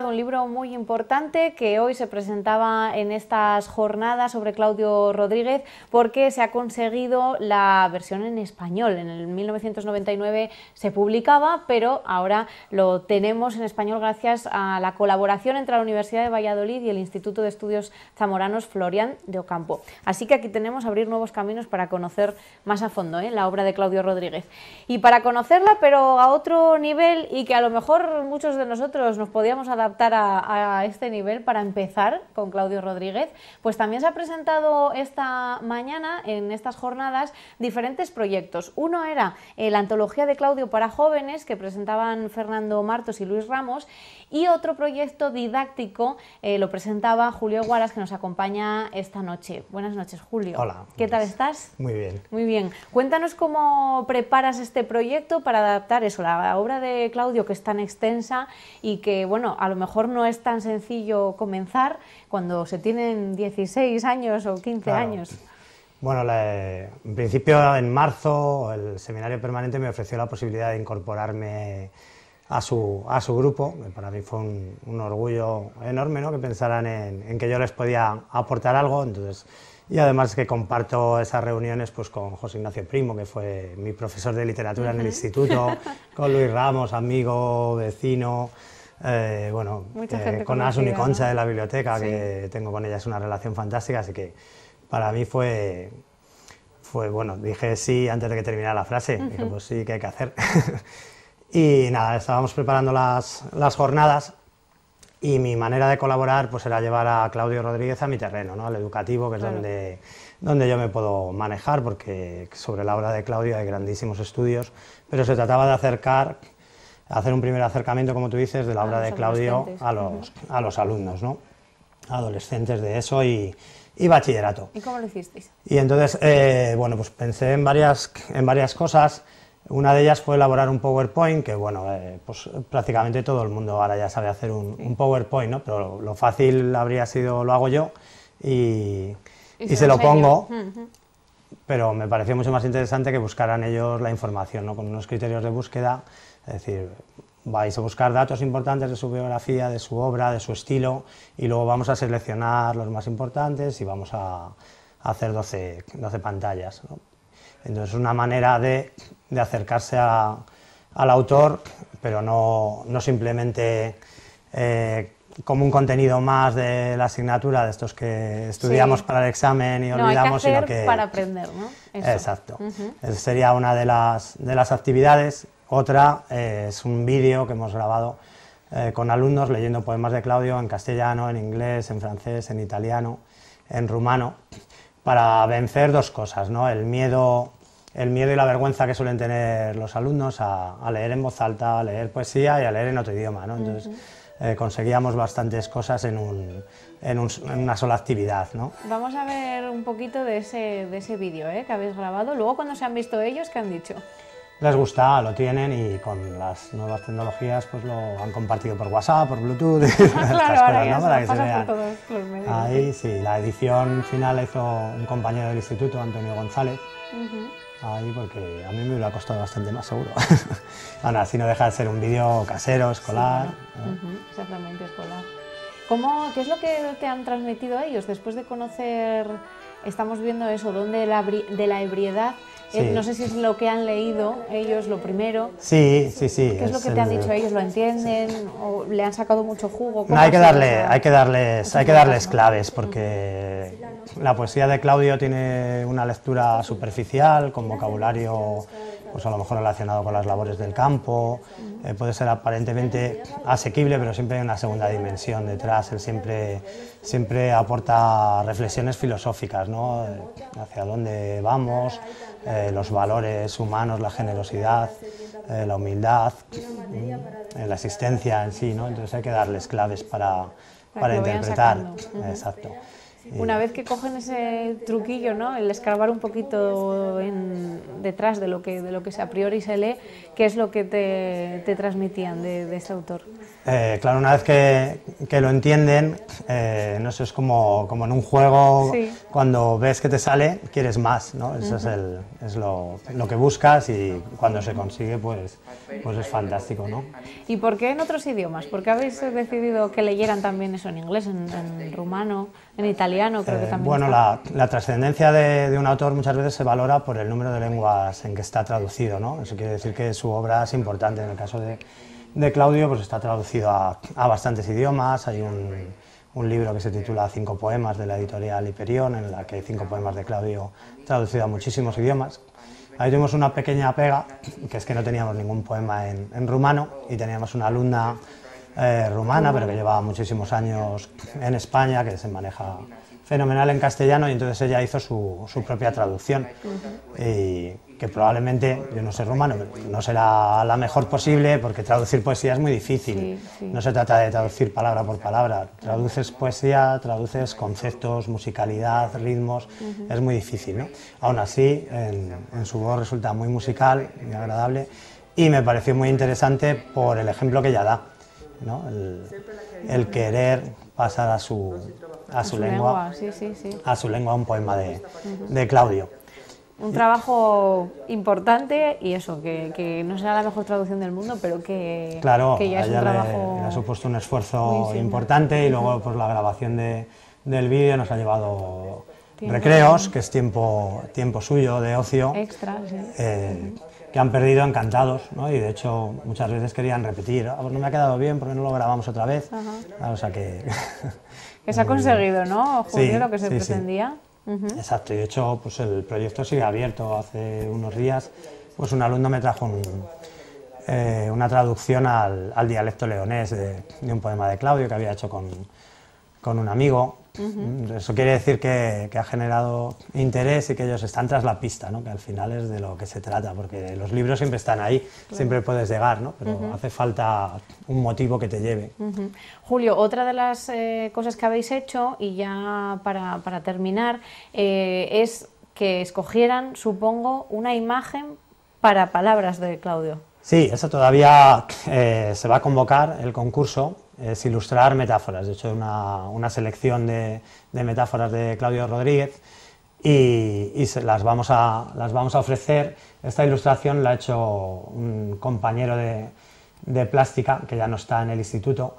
un libro muy importante que hoy se presentaba en estas jornadas sobre Claudio Rodríguez porque se ha conseguido la versión en español. En el 1999 se publicaba, pero ahora lo tenemos en español gracias a la colaboración entre la Universidad de Valladolid y el Instituto de Estudios Zamoranos Florián de Ocampo. Así que aquí tenemos Abrir nuevos caminos para conocer más a fondo la obra de Claudio Rodríguez. Y para conocerla, pero a otro nivel, y que a lo mejor muchos de nosotros nos podíamos adaptar a este nivel para empezar con Claudio Rodríguez, pues también se ha presentado esta mañana en estas jornadas diferentes proyectos. Uno era la antología de Claudio para jóvenes que presentaban Fernando Martos y Luis Ramos, y otro proyecto didáctico lo presentaba Julio Guaras, que nos acompaña esta noche. Buenas noches, Julio. Hola. ¿Qué tal estás? Muy bien. Muy bien. Cuéntanos cómo preparas este proyecto para adaptar eso, la obra de Claudio, que es tan extensa y que, bueno, a lo mejor no es tan sencillo comenzar cuando se tienen 16 años o 15 años. Bueno, en principio en marzo el seminario permanente me ofreció la posibilidad de incorporarme a su grupo. Para mí fue un orgullo enorme, ¿no?, que pensaran en que yo les podía aportar algo. Entonces, y además que comparto esas reuniones pues con José Ignacio Primo, que fue mi profesor de literatura en el instituto, con Luis Ramos, amigo, vecino, bueno, con Asun y Concha, ¿no?, de la biblioteca, que tengo con ellas una relación fantástica, así que para mí fue bueno, dije sí antes de que terminara la frase, dije pues sí, ¿qué hay que hacer? Y nada, estábamos preparando las jornadas y mi manera de colaborar pues era llevar a Claudio Rodríguez a mi terreno, ¿no?, al educativo, que es donde yo me puedo manejar, porque sobre la obra de Claudio hay grandísimos estudios, pero se trataba de hacer un primer acercamiento, como tú dices, de la obra de Claudio a los alumnos, ¿no?, adolescentes de ESO y bachillerato. ¿Y cómo lo hicisteis? Y entonces, bueno, pues pensé en varias cosas. Una de ellas fue elaborar un PowerPoint, que bueno, pues prácticamente todo el mundo ahora ya sabe hacer un PowerPoint, ¿no?, pero lo fácil habría sido, lo hago yo y se lo pongo, pero me pareció mucho más interesante que buscaran ellos la información, ¿no?, con unos criterios de búsqueda, es decir, vais a buscar datos importantes de su biografía, de su obra, de su estilo, y luego vamos a seleccionar los más importantes y vamos a hacer 12 pantallas, ¿no? Entonces, una manera de acercarse al autor, pero no simplemente como un contenido más de la asignatura, de estos que estudiamos para el examen y olvidamos, hay que hacer sino que para aprender, ¿no? Eso. Exacto. Esa sería una de las actividades. Otra es un vídeo que hemos grabado con alumnos leyendo poemas de Claudio en castellano, en inglés, en francés, en italiano, en rumano, para vencer dos cosas, ¿no?, el miedo y la vergüenza que suelen tener los alumnos a leer en voz alta, a leer poesía y a leer en otro idioma, ¿no? Entonces conseguíamos bastantes cosas en una sola actividad, ¿no? Vamos a ver un poquito de ese vídeo que habéis grabado. Luego, cuando se han visto ellos, ¿qué han dicho? Les gusta, lo tienen, y con las nuevas tecnologías pues lo han compartido por WhatsApp, por Bluetooth, Claro, ahora ya ¿no?, para que se pasa vea. por todos los medios. Ahí sí, la edición final la hizo un compañero del instituto, Antonio González, ahí, porque a mí me hubiera costado bastante más, seguro. Bueno, así no deja de ser un vídeo casero, escolar. Sí, exactamente, escolar. ¿Qué es lo que te han transmitido a ellos después de conocer, estamos viendo eso, Don de la ebriedad? Sí. No sé si es lo que han leído ellos lo primero. Sí. ¿Qué es lo que te han dicho ellos? ¿Lo entienden? ¿O le han sacado mucho jugo? No, hay que darles claves, porque la poesía de Claudio tiene una lectura superficial, con vocabulario pues a lo mejor relacionado con las labores del campo, puede ser aparentemente asequible, pero siempre hay una segunda dimensión detrás. Él siempre aporta reflexiones filosóficas, ¿no?, hacia dónde vamos, los valores humanos, la generosidad, la humildad, la existencia en sí, ¿no? Entonces hay que darles claves para interpretar. Exacto. Una vez que cogen ese truquillo, ¿no? El escarbar un poquito detrás de lo que a priori se lee, ¿qué es lo que te transmitían de este autor? Claro, una vez que lo entienden, no sé, es como en un juego, sí. Cuando ves que te sale, quieres más, ¿no? Eso es lo que buscas, y cuando se consigue, pues es fantástico, ¿no? ¿Y por qué en otros idiomas? ¿Por qué habéis decidido que leyeran también eso en inglés, en rumano, en italiano? Creo que también bueno, la trascendencia de un autor muchas veces se valora por el número de lenguas en que está traducido, ¿no? Eso quiere decir que su obra es importante. En el caso de Claudio, pues está traducido a bastantes idiomas. Hay un libro que se titula 5 poemas, de la editorial Hiperión, en la que hay 5 poemas de Claudio traducidos a muchísimos idiomas. Ahí tuvimos una pequeña pega, que es que no teníamos ningún poema en rumano, y teníamos una alumna rumana, pero que llevaba muchísimos años en España, que se maneja fenomenal en castellano, y entonces ella hizo su propia traducción, y que probablemente, yo no sé rumano, pero no será la mejor posible, porque traducir poesía es muy difícil. Sí. No se trata de traducir palabra por palabra, traduces poesía, traduces conceptos, musicalidad, ritmos, es muy difícil, ¿no? Aún así, en su voz resulta muy musical, muy agradable, y me pareció muy interesante por el ejemplo que ella da, ¿no? El querer pasar a su lengua, a su lengua, un poema de Claudio. Un trabajo importante, y eso, que no será la mejor traducción del mundo, pero que ya es un trabajo... le ha supuesto un esfuerzo importante, y luego pues la grabación del vídeo nos ha llevado recreos, que es tiempo suyo, de ocio, extra, sí. Que han perdido encantados, ¿no? Y de hecho muchas veces querían repetir, pues no me ha quedado bien, ¿por qué no lo grabamos otra vez? Claro, o sea que se ha conseguido, ¿no, Julio, sí, lo que se pretendía? Sí. Exacto, y de hecho pues el proyecto sigue abierto. Hace unos días pues un alumno me trajo una traducción al dialecto leonés de un poema de Claudio que había hecho con un amigo. Eso quiere decir que ha generado interés y que ellos están tras la pista, ¿no? Que al final es de lo que se trata, porque los libros siempre están ahí, siempre puedes llegar, ¿no? Pero hace falta un motivo que te lleve. Julio, otra de las cosas que habéis hecho, y ya para terminar, es que escogieran, supongo, una imagen para palabras de Claudio. Sí, eso todavía se va a convocar el concurso. Es ilustrar metáforas. De hecho, una selección de metáforas de Claudio Rodríguez, y las vamos a ofrecer. Esta ilustración la ha hecho un compañero de plástica que ya no está en el instituto,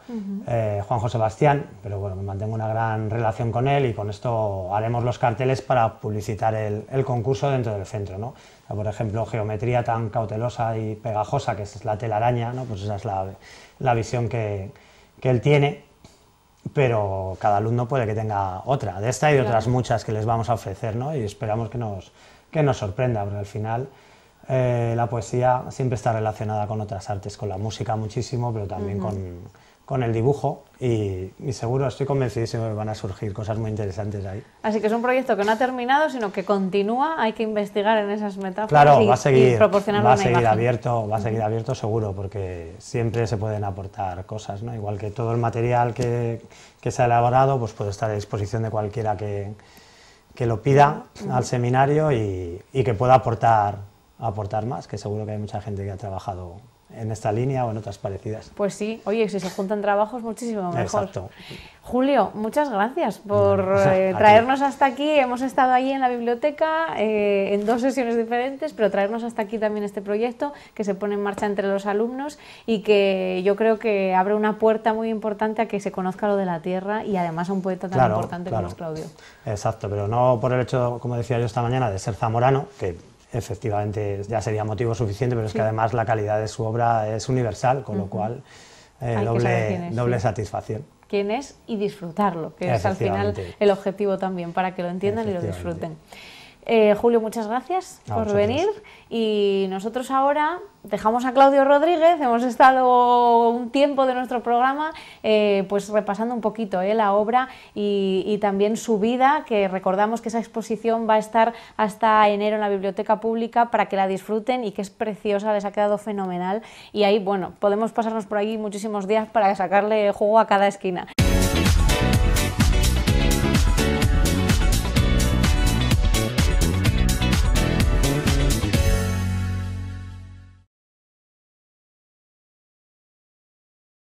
Juanjo Sebastián, pero bueno, me mantengo una gran relación con él, y con esto haremos los carteles para publicitar el concurso dentro del centro, ¿no? O sea, por ejemplo, geometría tan cautelosa y pegajosa, que es la telaraña, ¿no? Pues esa es la visión que él tiene, pero cada alumno puede que tenga otra, de esta y de otras muchas que les vamos a ofrecer, ¿no? Y esperamos que nos sorprenda, porque al final la poesía siempre está relacionada con otras artes, con la música muchísimo, pero también con el dibujo, y seguro, estoy convencidísimo que van a surgir cosas muy interesantes ahí. Así que es un proyecto que no ha terminado, sino que continúa, hay que investigar en esas metáforas. Claro, y proporcionar una imagen. Va a seguir abierto seguro, porque siempre se pueden aportar cosas, ¿no? Igual que todo el material que se ha elaborado, pues puede estar a disposición de cualquiera que lo pida al seminario, y que pueda aportar más, que seguro que hay mucha gente que ha trabajado en esta línea o en otras parecidas. Pues sí, oye, si se juntan trabajos, muchísimo mejor. Exacto. Julio, muchas gracias por traernos hasta aquí. Hemos estado allí en la biblioteca en 2 sesiones diferentes, pero traernos hasta aquí también este proyecto que se pone en marcha entre los alumnos, y que yo creo que abre una puerta muy importante a que se conozca lo de la tierra, y además a un poeta tan importante como es Claudio. Exacto, pero no por el hecho, como decía yo esta mañana, de ser zamorano, que efectivamente ya sería motivo suficiente, pero es que además la calidad de su obra es universal, con lo cual doble satisfacción. Quién es y disfrutarlo, que es al final el objetivo también, para que lo entiendan y lo disfruten. Julio, muchas gracias por venir, y nosotros ahora dejamos a Claudio Rodríguez. Hemos estado un tiempo de nuestro programa pues repasando un poquito la obra y también su vida, que recordamos que esa exposición va a estar hasta enero en la Biblioteca Pública para que la disfruten, y que es preciosa, les ha quedado fenomenal, y ahí, bueno, podemos pasarnos por ahí muchísimos días para sacarle jugo a cada esquina.